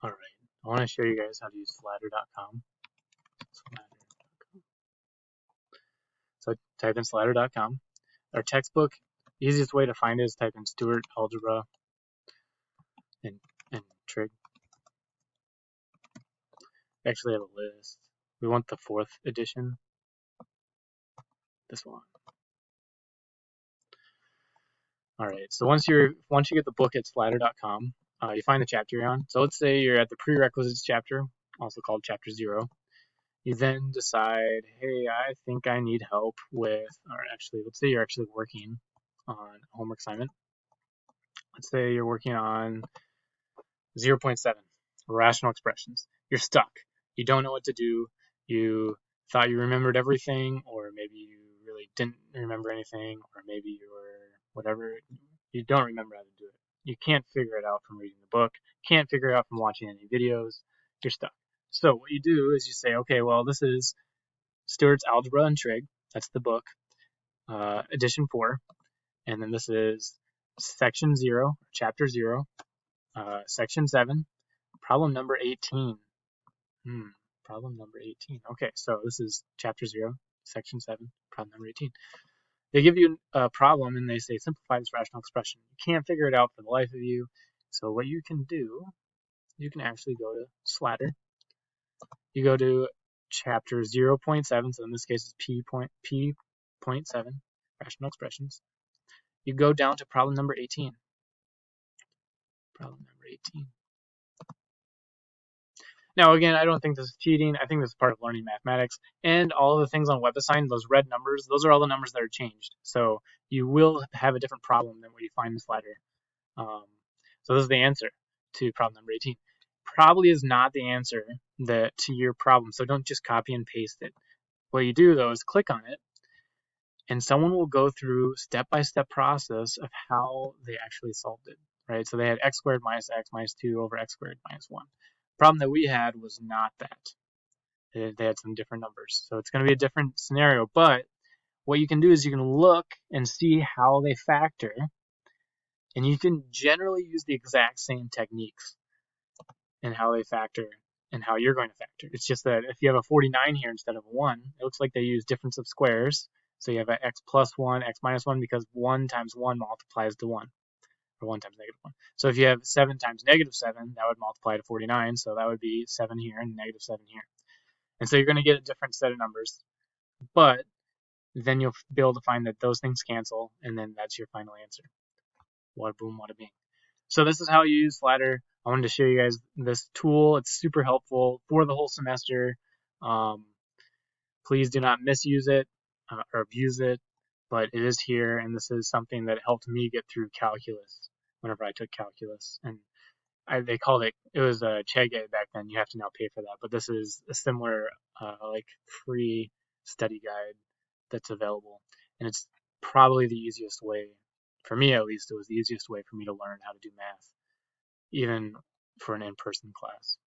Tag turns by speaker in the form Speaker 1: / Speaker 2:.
Speaker 1: Alright, I want to show you guys how to use Slider.com. So type in Slider.com. Our textbook, easiest way to find it is type in Stewart Algebra and trig. We actually have a list. We want the 4th edition. This one. Alright, so once you get the book at Slider.com, you find the chapter you're on. So let's say you're at the prerequisites chapter, also called chapter 0. You then decide, hey, I think I need help with, or actually, let's say you're actually working on a homework assignment. Let's say you're working on 0.7, rational expressions. You're stuck. You don't know what to do. You thought you remembered everything, or maybe you really didn't remember anything, or maybe you were whatever. You don't remember how to do it. You can't figure it out from reading the book. Can't figure it out from watching any videos. You're stuck. So what you do is you say, okay, well, this is Stewart's Algebra and Trig. That's the book, edition 4. And then this is section 0, chapter 0, section 7, problem number 18. Problem number 18. Okay, so this is chapter 0, section 7, problem number 18. They give you a problem and they say simplify this rational expression. You can't figure it out for the life of you. So what you can do, you can actually go to Slider. You go to chapter 0.7, so in this case it's P.7, rational expressions. You go down to problem number 18. Problem number 18. Now, again, I don't think this is cheating. I think this is part of learning mathematics. And all of the things on WebAssign, those red numbers, those are all the numbers that are changed. So you will have a different problem than what you find in Slider. So this is the answer to problem number 18. Probably is not the answer to your problem, so don't just copy and paste it. What you do, though, is click on it, and someone will go through step-by-step process of how they actually solved it, right? So they had x squared minus x minus 2 over x squared minus 1. The problem that we had was not that. They had some different numbers. So it's going to be a different scenario, but what you can do is you can look and see how they factor, and you can generally use the exact same techniques in how they factor and how you're going to factor. It's just that if you have a 49 here instead of a 1, it looks like they use difference of squares. So you have an x plus 1, x minus 1, because 1 times 1 multiplies to 1, or 1 times negative 1. So if you have 7 times negative 7, that would multiply to 49, so that would be 7 here and negative 7 here. And so you're going to get a different set of numbers, but then you'll be able to find that those things cancel, and then that's your final answer. Wada boom, wada bing. So this is how you use Slider. I wanted to show you guys this tool. It's super helpful for the whole semester. Please do not misuse it or abuse it, but it is here, and this is something that helped me get through calculus whenever I took calculus. And they called it was a Chegg back then. You have to now pay for that, but this is a similar like free study guide that's available, and it's probably the easiest way, for me at least, it was the easiest way for me to learn how to do math, even for an in-person class.